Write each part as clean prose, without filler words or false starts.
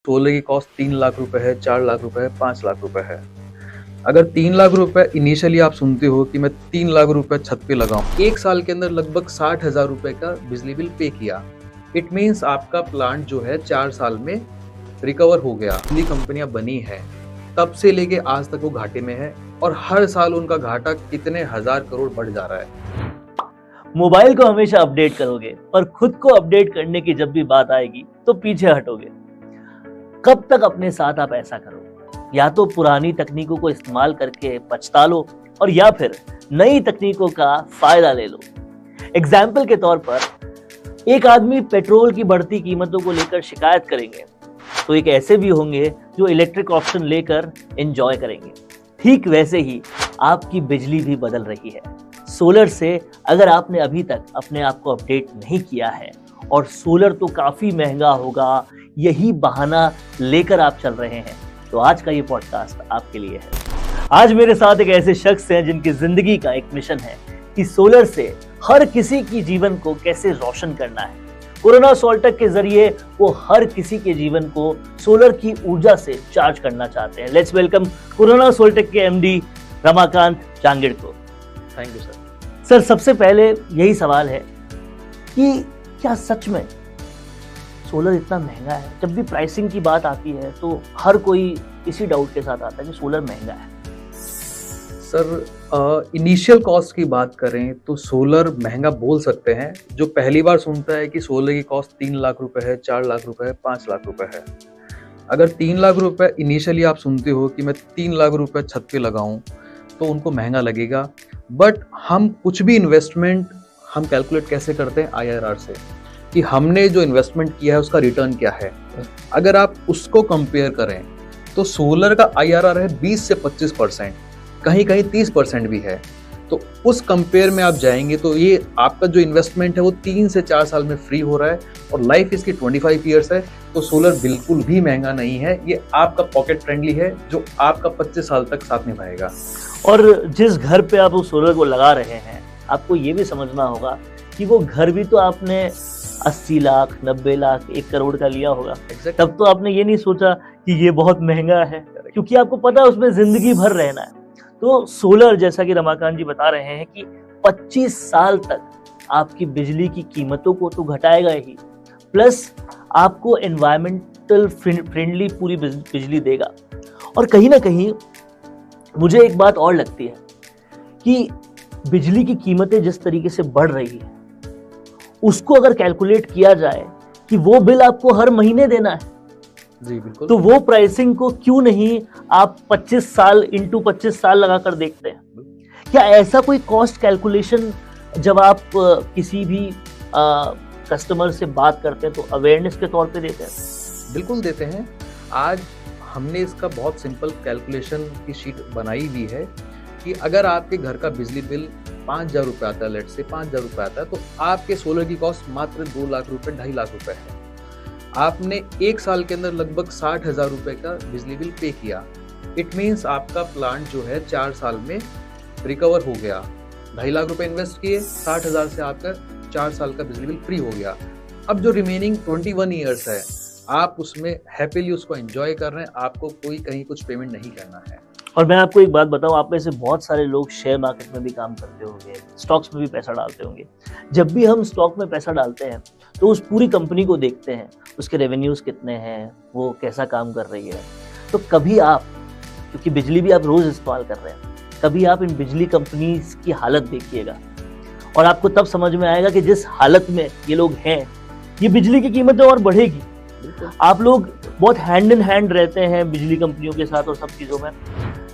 Solar की cost 3 lakh रुपए है, 4 लाख रुपए है, 5 लाख रुपए है। अगर 3 लाख रुपए इनिशियली आप सुनते हो कि मैं 3 लाख रुपए छत पे लगाऊं, 1 साल के अंदर लगभग 60,000 रुपए का बिजली बिल पे किया। इट मीन्स आपका प्लांट जो है 4 साल में रिकवर हो गया। जितनी कंपनियां बनी है तब से लेके आज तक वो घाटे में है और हर साल उनका घाटा कितने हजार करोड़ बढ़ जा रहा है। मोबाइल को हमेशा अपडेट करोगे पर खुद को अपडेट करने की जब भी बात आएगी तो पीछे हटोगे। कब तक अपने साथ आप ऐसा करोगे? या तो पुरानी तकनीकों को इस्तेमाल करके पछता लो और या फिर नई तकनीकों का फायदा ले लो। एग्जाम्पल के तौर पर एक आदमी पेट्रोल की बढ़ती कीमतों को लेकर शिकायत करेंगे तो एक ऐसे भी होंगे जो इलेक्ट्रिक ऑप्शन लेकर एंजॉय करेंगे। ठीक वैसे ही आपकी बिजली भी बदल रही है। सोलर से अगर आपने अभी तक अपने आप को अपडेट नहीं किया है और सोलर तो काफी महंगा होगा, यही बहाना लेकर आप चल रहे हैं, तो आज का ये पॉडकास्ट आपके लिए है। आज मेरे साथ एक ऐसे शख्स हैं जिनकी जिंदगी का एक मिशन है कि सोलर से हर किसी की जीवन को कैसे रोशन करना है। कोरोना सोल्टेक के जरिए वो हर किसी के जीवन को सोलर की ऊर्जा से चार्ज करना चाहते हैं। लेट्स वेलकम कोरोना सोल्टेक के एमडी रमाकांत जांगिड़ को। Thank you sir. सर, सबसे पहले यही सवाल है कि क्या सच में सोलर इतना महंगा है? जब भी प्राइसिंग की बात आती है तो हर कोई इसी डाउट के साथ आता है कि सोलर महंगा है। सर, इनिशियल कॉस्ट की बात करें तो सोलर महंगा बोल सकते हैं। जो पहली बार सुनता है कि सोलर की कॉस्ट 3 लाख रुपए है, 4 लाख रुपए है, 5 लाख रुपए है। अगर 3 लाख रुपए इनिशियली आप सुनते हो कि मैं 3 लाख रुपए छत पे लगाऊं तो उनको महंगा लगेगा। बट हम कुछ भी इन्वेस्टमेंट हम कैलकुलेट कैसे करते हैं IRR से, कि हमने जो इन्वेस्टमेंट किया है उसका रिटर्न क्या है। अगर आप उसको कंपेयर करें तो सोलर का IRR है 20 से 25%, कहीं कहीं 30% भी है। तो उस कंपेयर में आप जाएंगे तो ये आपका जो इन्वेस्टमेंट है वो 3 से 4 साल में फ्री हो रहा है और लाइफ इसकी 25 ईयर्स है। तो सोलर बिल्कुल भी महंगा नहीं है, ये आपका पॉकेट फ्रेंडली है जो आपका 25 साल तक साथ निभाएगा। और जिस घर पे आप उस सोलर को लगा रहे हैं, आपको ये भी समझना होगा कि वो घर भी तो आपने 80 लाख, 90 लाख, 1 करोड़ का लिया होगा। तब तो आपने ये नहीं सोचा कि ये बहुत महंगा है, क्योंकि आपको पता है उसमें जिंदगी भर रहना है। तो सोलर, जैसा कि रमाकांत जी बता रहे हैं, कि 25 साल तक आपकी बिजली की कीमतों को तो घटाएगा ही, प्लस आपको एनवायरमेंटल फ्रेंडली पूरी बिजली देगा। और कहीं ना कहीं मुझे एक बात और लगती है कि बिजली की कीमतें जिस तरीके से बढ़ रही है, उसको अगर कैलकुलेट किया जाए कि वो बिल आपको हर महीने देना है, जी बिल्कुल, तो वो प्राइसिंग को क्यों नहीं आप 25 साल इंटू 25 साल लगाकर देखते हैं? क्या ऐसा कोई कॉस्ट कैलकुलेशन जब आप किसी भी कस्टमर से बात करते हैं तो अवेयरनेस के तौर पे देते हैं? बिल्कुल देते हैं। आज हमने इसका बहुत सिंपल कैलकुलेशन की शीट बनाई हुई है कि अगर आपके घर का बिजली बिल 5,000 रुपये आता है, लेट से 5,000 रुपये आता है, तो आपके सोलर की कॉस्ट मात्र 2 लाख रुपये, 2.5 लाख रुपए है। आपने 1 साल के अंदर लगभग 60,000 रुपये का बिजली बिल पे किया। इट मीन्स आपका प्लांट जो है 4 साल में रिकवर हो गया। 2.5 लाख रुपए इन्वेस्ट किए, 60,000 से आपका 4 साल का बिजली बिल फ्री हो गया। अब जो रिमेनिंग 21 ईयर्स है, आप उसमें हैप्पीली उसको एंजॉय कर रहे हैं, आपको कोई कहीं कुछ पेमेंट नहीं करना है। और मैं आपको एक बात बताऊं, आप में से बहुत सारे लोग शेयर मार्केट में भी काम करते होंगे, स्टॉक्स में भी पैसा डालते होंगे। जब भी हम स्टॉक में पैसा डालते हैं तो उस पूरी कंपनी को देखते हैं, उसके रेवेन्यूज कितने हैं, वो कैसा काम कर रही है। तो कभी आप, क्योंकि बिजली भी आप रोज इस्तेमाल कर रहे हैं, कभी आप इन बिजली कंपनीज की हालत देखिएगा और आपको तब समझ में आएगा कि जिस हालत में ये लोग हैं, ये बिजली की कीमतें और बढ़ेगी। आप लोग बहुत हैंड इन हैंड रहते हैं बिजली कंपनियों के साथ और सब चीजों में।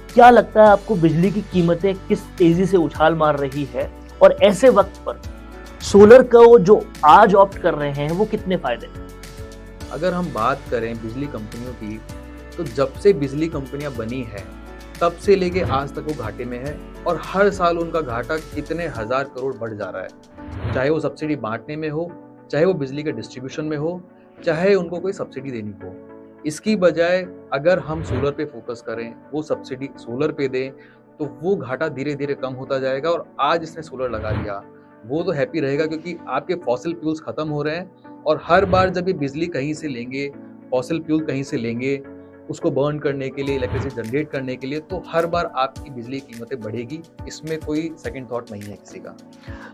क्या लगता है आपको बिजली की कीमतें किस तेजी से उछाल मार रही है, और ऐसे वक्त पर सोलर को जो आज ऑप्ट कर रहे हैं वो कितने फायदे? अगर हम बात करें बिजली कंपनियों की, तो जब से बिजली कंपनियां बनी है तब से लेके आज तक वो घाटे में है और हर साल उनका घाटा कितने हजार करोड़ बढ़ जा रहा है। चाहे वो सब्सिडी बांटने में हो, चाहे वो बिजली के डिस्ट्रीब्यूशन में हो, चाहे उनको कोई सब्सिडी देनी हो। इसकी बजाय अगर हम सोलर पे फोकस करें, वो सब्सिडी सोलर पे दें, तो वो घाटा धीरे धीरे कम होता जाएगा। और आज इसने सोलर लगा लिया, वो तो हैप्पी रहेगा क्योंकि आपके फॉसिल फ्यूल्स खत्म हो रहे हैं और हर बार जब ये बिजली कहीं से लेंगे फॉसिल फ्यूल कहीं से लेंगे उसको बर्न करने के लिए, इलेक्ट्रिसिटी जनरेट करने के लिए, तो हर बार आपकी बिजली की कीमतें बढ़ेगी। इसमें कोई सेकंड थॉट नहीं है किसी का।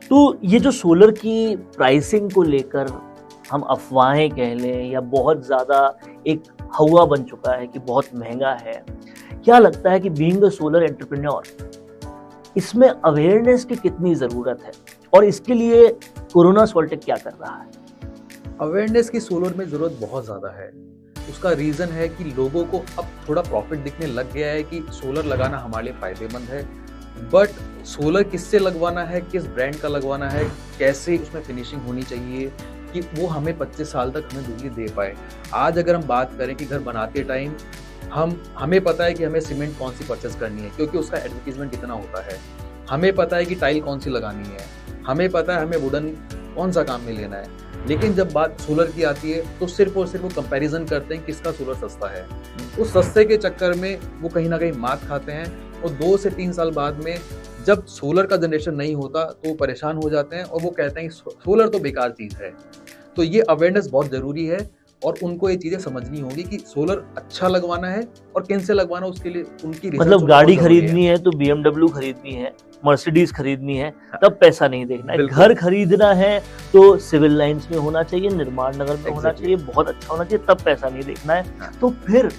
तो ये जो सोलर की प्राइसिंग को लेकर हम अफवाहें कह लें या बहुत ज़्यादा एक हवा बन चुका है कि बहुत महंगा है, क्या लगता है कि बीइंग अ सोलर एंटरप्रेन्योर इसमें अवेयरनेस की कितनी ज़रूरत है और इसके लिए कोरोना सोल्टेक क्या कर रहा है? अवेयरनेस की सोलर में ज़रूरत बहुत ज़्यादा है। उसका रीज़न है कि लोगों को अब थोड़ा प्रॉफिट दिखने लग गया है कि सोलर लगाना हमारे लिए फ़ायदेमंद है। बट सोलर किससे लगवाना है, किस ब्रांड का लगवाना है, कैसे उसमें फिनिशिंग होनी चाहिए कि वो हमें 25 साल तक हमें बिजली दे पाए। आज अगर हम बात करें कि घर बनाते टाइम हमें पता है कि हमें सीमेंट कौन सी परचेस करनी है क्योंकि उसका एडवर्टीजमेंट कितना होता है, हमें पता है कि टाइल कौन सी लगानी है, हमें पता है हमें वुडन कौन सा काम में लेना है। लेकिन जब बात सोलर की आती है तो सिर्फ और सिर्फ वो कंपैरिजन करते हैं किसका सोलर सस्ता है। उस सस्ते के चक्कर में वो कहीं ना कहीं मात खाते हैं और 2 से 3 साल बाद में जब सोलर का जनरेशन नहीं होता तो वो परेशान हो जाते हैं और वो कहते हैं कि सोलर तो बेकार चीज़ है। तो ये अवेयरनेस बहुत ज़रूरी है और उनको ये चीज़ें समझनी होगी कि सोलर अच्छा लगवाना है और किन से लगवाना, उसके लिए उनकी मतलब गाड़ी खरीदनी है तो BMW खरीदनी है, मर्सिडीज खरीदनी है, तब पैसा नहीं देखना है। घर खरीदना है तो सिविल लाइंस में होना चाहिए, निर्माण नगर में होना चाहिए, बहुत अच्छा होना चाहिए, तब पैसा नहीं देखना है। तो फिर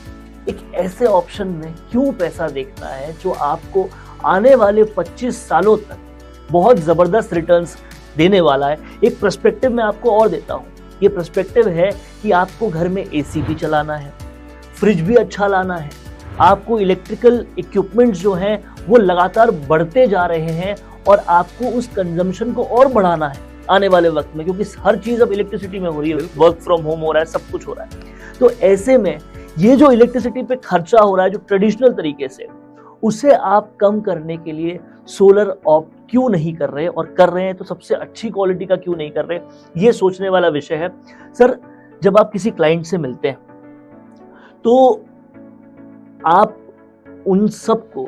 एक ऐसे ऑप्शन में क्यों पैसा देखना है जो आपको आने वाले 25 सालों तक बहुत जबरदस्त रिटर्न्स देने वाला है? एक पर्सपेक्टिव मैं आपको और देता हूँ। ये पर्सपेक्टिव है कि आपको घर में AC भी चलाना है, फ्रिज भी अच्छा लाना है, आपको इलेक्ट्रिकल इक्विपमेंट्स जो हैं वो लगातार बढ़ते जा रहे हैं और आपको उस कंजम्पशन को और बढ़ाना है आने वाले वक्त में, क्योंकि हर चीज अब इलेक्ट्रिसिटी में हो रही है, वर्क फ्रॉम होम हो रहा है, सब कुछ हो रहा है। तो ऐसे में ये जो इलेक्ट्रिसिटी पे खर्चा हो रहा है जो ट्रेडिशनल तरीके से, उसे आप कम करने के लिए सोलर ऑप्ट क्यों नहीं कर रहे, और कर रहे हैं तो सबसे अच्छी क्वालिटी का क्यों नहीं कर रहे, ये सोचने वाला विषय है। सर, जब आप किसी क्लाइंट से मिलते हैं तो आप उन सबको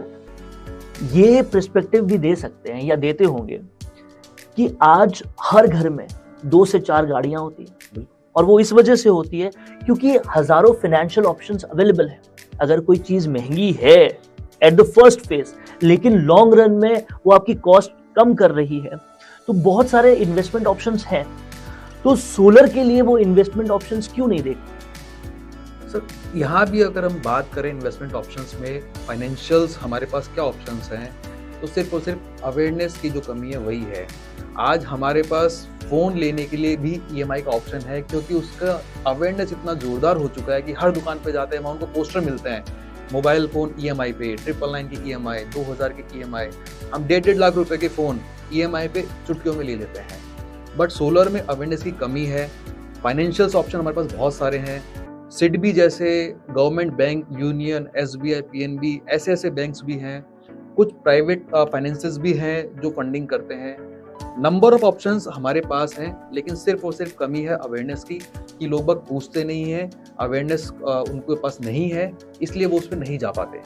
ये पर्सपेक्टिव भी दे सकते हैं या देते होंगे कि आज हर घर में 2 से 4 गाड़ियां होती हैं और वो इस वजह से होती है क्योंकि हजारों फाइनेंशियल ऑप्शंस अवेलेबल है। अगर कोई चीज महंगी है एट द फर्स्ट फेज लेकिन लॉन्ग रन में वो आपकी कॉस्ट कम कर रही है, तो बहुत सारे इन्वेस्टमेंट ऑप्शंस हैं। तो सोलर के लिए वो इन्वेस्टमेंट ऑप्शंस क्यों नहीं देखते? सर, यहाँ भी अगर हम बात करें इन्वेस्टमेंट ऑप्शंस में, फाइनेंशियल्स हमारे पास क्या ऑप्शंस हैं, तो सिर्फ और सिर्फ अवेयरनेस की जो कमी है वही है। आज हमारे पास फ़ोन लेने के लिए भी EMI का ऑप्शन है क्योंकि उसका अवेयरनेस इतना ज़ोरदार हो चुका है कि हर दुकान पे जाते हैं वहाँ उनको पोस्टर मिलते हैं, मोबाइल फ़ोन EMI पे, 999 की EMI, 2000 की EMI। हम 1.5 लाख रुपए के फ़ोन EMI पे चुटकियों में ले लेते हैं। बट सोलर में अवेयरनेस की कमी है। फाइनेंशियल्स ऑप्शन हमारे पास बहुत सारे हैं, सिडबी जैसे government bank, union, SBI, PNB, ऐसे बैंक्स भी हैं, कुछ प्राइवेट फाइनेंसेस भी हैं जो फंडिंग करते हैं। नंबर ऑफ ऑप्शंस हमारे पास हैं, लेकिन सिर्फ और सिर्फ कमी है अवेयरनेस की कि लोग बाग पूछते नहीं हैं, अवेयरनेस उनके पास नहीं है, इसलिए वो उस पर नहीं जा पाते।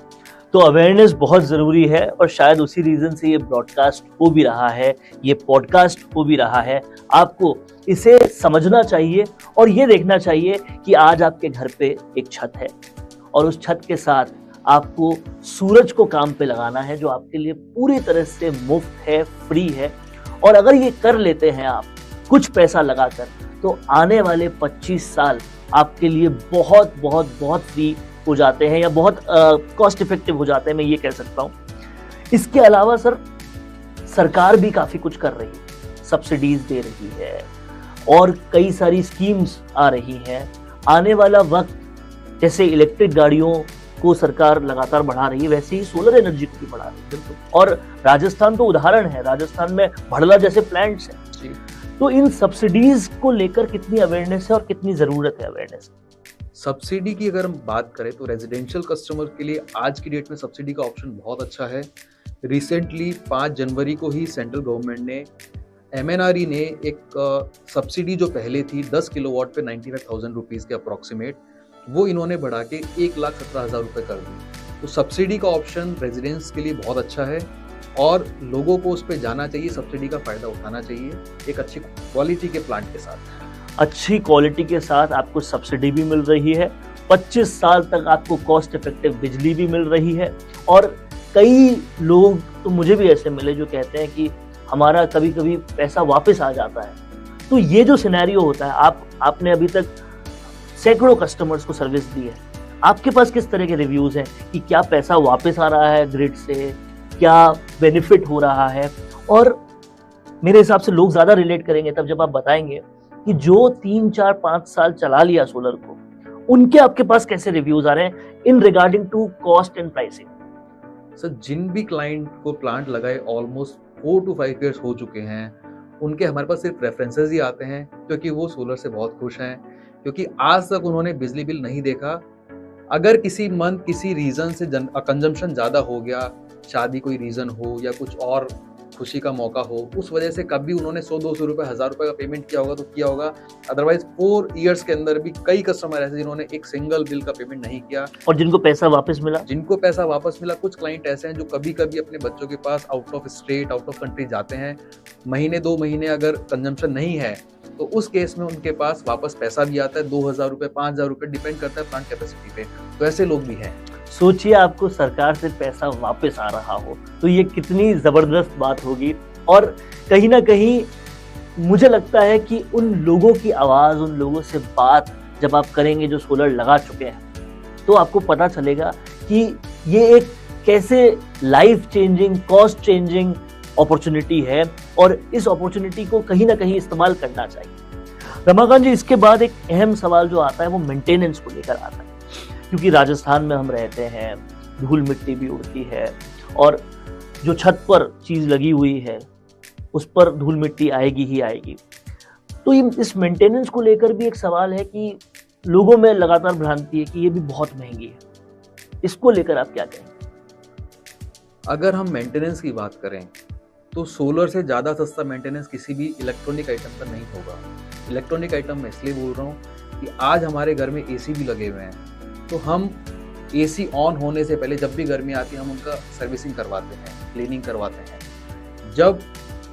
तो अवेयरनेस बहुत ज़रूरी है और शायद उसी रीज़न से ये ब्रॉडकास्ट हो भी रहा है, ये पॉडकास्ट हो भी रहा है। आपको इसे समझना चाहिए और ये देखना चाहिए कि आज आपके घर पे एक छत है और उस छत के साथ आपको सूरज को काम पे लगाना है जो आपके लिए पूरी तरह से मुफ्त है, फ्री है। और अगर ये कर लेते हैं आप कुछ पैसा लगाकर, तो आने वाले 25 साल आपके लिए बहुत बहुत बहुत फ्री हो जाते हैं या बहुत कॉस्ट इफेक्टिव हो जाते हैं, मैं ये कह सकता हूँ। इसके अलावा सर, सरकार भी काफ़ी कुछ कर रही है, सब्सिडीज दे रही है और कई सारी स्कीम्स आ रही हैं। आने वाला वक्त जैसे इलेक्ट्रिक गाड़ियों को सरकार लगातार बढ़ा रही है, वैसे ही सोलर एनर्जी को भी बढ़ा रही है। और राजस्थान तो उदाहरण है, राजस्थान में भड़ला जैसे प्लांट्स हैं। तो इन सब्सिडीज को लेकर कितनी अवेयरनेस है और कितनी जरूरत है अवेयरनेस? सब्सिडी की अगर हम बात करें तो रेजिडेंशियल कस्टमर के लिए आज की डेट में सब्सिडी का ऑप्शन बहुत अच्छा है। रिसेंटली 5 जनवरी को ही सेंट्रल गवर्नमेंट ने, MNRE ने एक सब्सिडी जो पहले थी 10 किलोवाट पे 95,000 रुपीज़ के अप्रॉक्सीमेट, वो इन्होंने बढ़ा के 1,17,000 रुपये कर दी। तो सब्सिडी का ऑप्शन रेजिडेंस के लिए बहुत अच्छा है और लोगों को उस पर जाना चाहिए, सब्सिडी का फ़ायदा उठाना चाहिए एक अच्छी क्वालिटी के प्लांट के साथ। अच्छी क्वालिटी के साथ आपको सब्सिडी भी मिल रही है, 25 साल तक आपको कॉस्ट इफेक्टिव बिजली भी मिल रही है। और कई लोग तो मुझे भी ऐसे मिले जो कहते हैं कि हमारा कभी कभी पैसा वापस आ जाता है। तो ये जो सिनेरियो होता है, आपने अभी तक सैकड़ों कस्टमर्स को सर्विस दी है, आपके पास किस तरह के रिव्यूज हैं कि क्या पैसा वापस आ रहा है ग्रिड से, क्या बेनिफिट हो रहा है? और मेरे हिसाब से लोग ज्यादा रिलेट करेंगे तब जब आप बताएंगे कि जो 3, 4, 5 साल चला लिया सोलर को, उनके आपके पास कैसे रिव्यूज आ रहे हैं in regarding to cost and pricing. Sir, जिन भी क्लाइंट को प्लांट लगाए ऑलमोस्ट 4 to 5 years हो चुके हैं, उनके हमारे पास सिर्फ रेफरेंसेस ही आते हैं क्योंकि वो सोलर से बहुत खुश हैं, क्योंकि आज तक उन्होंने बिजली बिल नहीं देखा। अगर किसी मंथ किसी रीजन से कंजम्पशन ज़्यादा हो गया, शादी कोई रीज़न हो या कुछ और खुशी का मौका हो, उस वजह से कभी उन्होंने 100-200 रुपये, 1000 रुपये का पेमेंट किया होगा तो किया होगा। अदरवाइज 4 years के अंदर भी कई कस्टमर ऐसे जिन्होंने एक सिंगल बिल का पेमेंट नहीं किया और जिनको पैसा वापस मिला। कुछ क्लाइंट ऐसे हैं जो कभी कभी अपने बच्चों के pass out of state, out of country जाते हैं, महीने 2 महीने अगर कंजम्पशन नहीं है तो उस केस में उनके पास वापस पैसा भी आता है, 2000 रुपये, 5000 रुपये, डिपेंड करता है प्लांट कैपेसिटी पे। तो ऐसे लोग भी हैं। सोचिए आपको सरकार से पैसा वापस आ रहा हो तो ये कितनी जबरदस्त बात होगी। और कहीं ना कहीं मुझे लगता है कि उन लोगों की आवाज, उन लोगों से बात जब आप करेंगे जो सोलर लगा चुके हैं, तो आपको पता चलेगा कि ये एक कैसे life changing, cost changing opportunity है और इस अपॉर्चुनिटी को कहीं ना कहीं इस्तेमाल करना चाहिए। रमाकांत जी, इसके बाद एक अहम सवाल जो आता है वो मेंटेनेंस को लेकर आता है, क्योंकि राजस्थान में हम रहते हैं, धूल मिट्टी भी उड़ती है और जो छत पर चीज लगी हुई है उस पर धूल मिट्टी आएगी ही आएगी। तो इस मेंटेनेंस को लेकर भी एक सवाल है कि लोगों में लगातार भ्रांति है कि ये भी बहुत महंगी है। इसको लेकर आप क्या कहेंगे? अगर हम मेंटेनेंस की बात करें तो सोलर से ज़्यादा सस्ता मेंटेनेंस किसी भी इलेक्ट्रॉनिक आइटम पर नहीं होगा। इलेक्ट्रॉनिक आइटम मैं इसलिए बोल रहा हूँ कि आज हमारे घर में एसी भी लगे हुए हैं, तो हम एसी ऑन होने से पहले जब भी गर्मी आती है हम उनका सर्विसिंग करवाते हैं, क्लीनिंग करवाते हैं। जब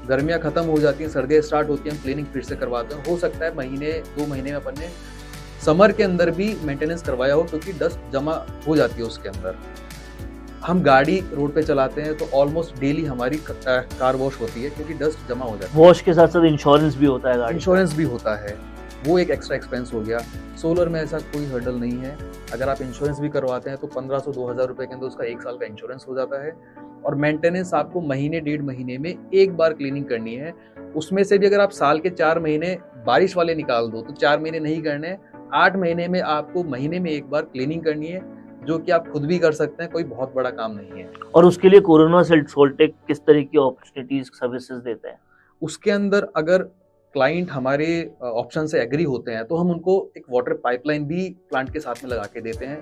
गर्मियाँ ख़त्म हो जाती हैं, सर्दियाँ स्टार्ट होती हैं, हम क्लीनिंग फिर से करवाते हैं। हो सकता है महीने 2 महीने में अपन ने समर के अंदर भी मेंटेनेंस करवाया हो, क्योंकि डस्ट जमा हो जाती है उसके अंदर। हम गाड़ी रोड पे चलाते हैं तो ऑलमोस्ट डेली हमारी कार वॉश होती है, क्योंकि डस्ट जमा हो जाती है। वॉश के साथ साथ इंश्योरेंस भी होता है, गाड़ी इंश्योरेंस भी होता है, वो एक एक्स्ट्रा एक्सपेंस हो गया। सोलर में ऐसा कोई हर्डल नहीं है। अगर आप इंश्योरेंस भी करवाते हैं तो 1500-2000 रुपये के अंदर उसका 1 साल का इंश्योरेंस हो जाता है। और मेंटेनेंस आपको महीने 1.5 महीने में एक बार क्लीनिंग करनी है। उसमें से भी अगर आप साल के 4 महीने बारिश वाले निकाल दो तो 4 महीने नहीं करने, 8 महीने में आपको महीने में एक बार क्लीनिंग करनी है, जो कि आप खुद भी कर सकते हैं, कोई बहुत बड़ा काम नहीं है। और उसके लिए कोरोना सोल्टेक किस तरह की अपॉर्चुनिटीज, सर्विसेज देते हैं? उसके अंदर अगर क्लाइंट हमारे ऑप्शन से एग्री होते हैं तो हम उनको एक वाटर पाइपलाइन भी प्लांट के साथ में लगा के देते हैं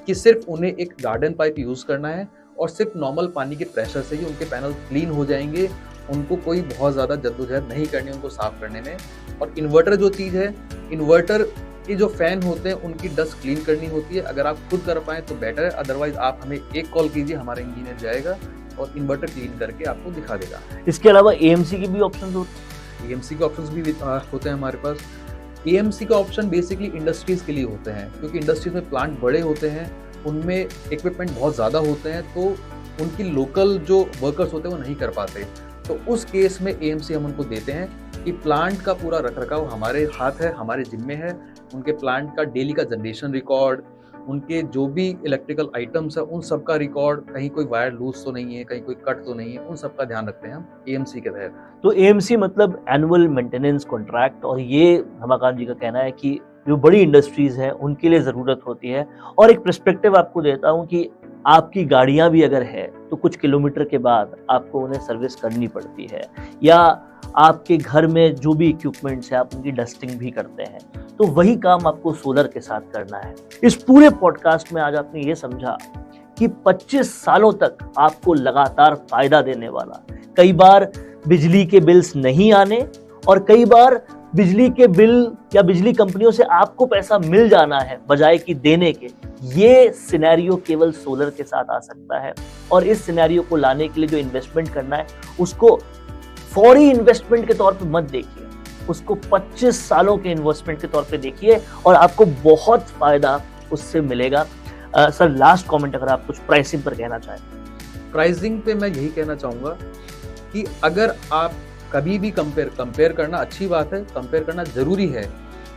कि सिर्फ उन्हें एक गार्डन पाइप यूज़ करना है और सिर्फ नॉर्मल पानी के प्रेशर से ही उनके पैनल क्लीन हो जाएंगे। उनको कोई बहुत ज़्यादा जद्दोजहद नहीं करनी उनको साफ करने में। और इन्वर्टर जो चीज़ है, इन्वर्टर के जो फैन होते हैं उनकी डस्ट क्लीन करनी होती है। अगर आप खुद कर पाएँ तो बेटर है, अदरवाइज आप हमें एक कॉल कीजिए, हमारा इंजीनियर जाएगा और इन्वर्टर क्लीन करके आपको दिखा देगा। इसके अलावा एएमसी की भी ऑप्शन होते हैं? एएमसी के ऑप्शंस भी होते हैं हमारे पास। एएमसी का ऑप्शन बेसिकली इंडस्ट्रीज़ के लिए होते हैं, क्योंकि इंडस्ट्रीज में प्लांट बड़े होते हैं, उनमें इक्विपमेंट बहुत ज़्यादा होते हैं, तो उनकी लोकल जो वर्कर्स होते हैं वो नहीं कर पाते। तो उस केस में एएमसी हम उनको देते हैं कि प्लांट का पूरा रखरखाव हमारे हाथ है, हमारे जिम्मे है। उनके प्लांट का डेली का जनरेशन रिकॉर्ड, उनके जो भी इलेक्ट्रिकल आइटम्स है उन सब का रिकॉर्ड, कहीं कोई वायर लूज तो नहीं है, कहीं कोई कट तो नहीं है, उन सब का ध्यान रखते हैं हम एएमसी के तहत। तो एएमसी मतलब एनुअल मेंटेनेंस कॉन्ट्रैक्ट, और ये रमाकांत जी का कहना है कि जो बड़ी इंडस्ट्रीज हैं उनके लिए ज़रूरत होती है। और एक पर्सपेक्टिव आपको देता हूँ कि आपकी गाड़ियाँ भी अगर है तो कुछ किलोमीटर के बाद आपको उन्हें सर्विस करनी पड़ती है, या आपके घर में जो भी इक्विपमेंट्स है आप उनकी डस्टिंग भी करते हैं, तो वही काम आपको सोलर के साथ करना है। इस पूरे पॉडकास्ट में आज आपने ये समझा कि 25 सालों तक आपको लगातार फायदा देने वाला, कई बार बिजली के बिल्स नहीं आने और कई बार बिजली के बिल या बिजली कंपनियों से आपको पैसा मिल जाना है बजाय कि देने के, ये सिनेरियो केवल सोलर के साथ आ सकता है। और इस सिनेरियो को लाने के लिए जो इन्वेस्टमेंट करना है उसको फौरी इन्वेस्टमेंट के तौर पे मत देखिए, उसको 25 सालों के इन्वेस्टमेंट के तौर पे देखिए और आपको बहुत फायदा उससे मिलेगा। सर लास्ट कमेंट अगर आप कुछ प्राइसिंग पर कहना चाहें। प्राइसिंग पे मैं यही कहना चाहूँगा कि अगर आप कभी भी कंपेयर करना अच्छी बात है, कंपेयर करना ज़रूरी है,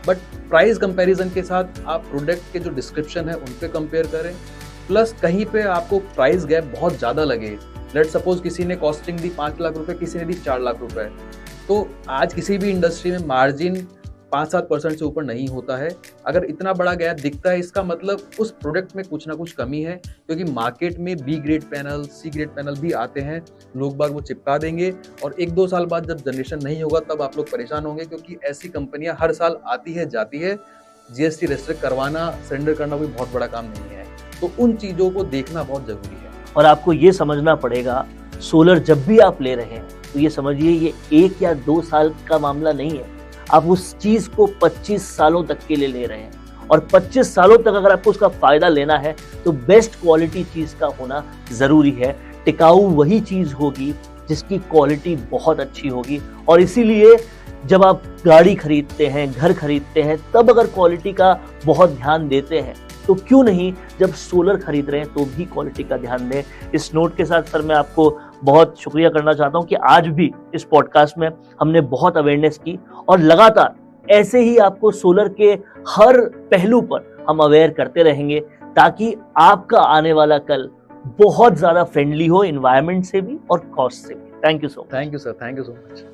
बट प्राइस कंपैरिजन के साथ आप प्रोडक्ट के जो डिस्क्रिप्शन है उन पे कंपेयर करें, प्लस कहीं पे आपको प्राइस गैप बहुत ज़्यादा लगे, लेट सपोज किसी ने कॉस्टिंग दी 5 लाख रुपए, किसी ने दी 4 लाख रुपए, तो आज किसी भी इंडस्ट्री में मार्जिन 5-7% से ऊपर नहीं होता है। अगर इतना बड़ा गैप दिखता है इसका मतलब उस प्रोडक्ट में कुछ ना कुछ कमी है, क्योंकि मार्केट में B grade panel, C grade panel भी आते हैं, लोग बाग वो चिपका देंगे और 1-2 साल बाद जब जनरेशन नहीं होगा तब आप लोग परेशान होंगे, क्योंकि ऐसी कंपनियां हर साल आती है जाती है। जीएसटी रेस्ट्रिक्ट करवाना, सरेंडर करना कोई बहुत बड़ा काम नहीं है, तो उन चीज़ों को देखना बहुत ज़रूरी है। और आपको ये समझना पड़ेगा, सोलर जब भी आप ले रहे हैं तो ये समझिए ये 1 या 2 साल का मामला नहीं है, आप उस चीज को 25 सालों तक के लिए ले रहे हैं और 25 सालों तक अगर आपको उसका फायदा लेना है तो बेस्ट क्वालिटी चीज का होना जरूरी है। टिकाऊ वही चीज होगी जिसकी क्वालिटी बहुत अच्छी होगी, और इसीलिए जब आप गाड़ी खरीदते हैं, घर खरीदते हैं, तब अगर क्वालिटी का बहुत ध्यान देते हैं तो क्यों नहीं जब सोलर खरीद रहे हैं तो भी क्वालिटी का ध्यान दें। इस नोट के साथ सर मैं आपको बहुत शुक्रिया करना चाहता हूं कि आज भी इस पॉडकास्ट में हमने बहुत अवेयरनेस की और लगातार ऐसे ही आपको सोलर के हर पहलू पर हम अवेयर करते रहेंगे, ताकि आपका आने वाला कल बहुत ज्यादा फ्रेंडली हो, एनवायरनमेंट से भी और कॉस्ट से भी। Thank you so much. Thank you sir, thank you so much.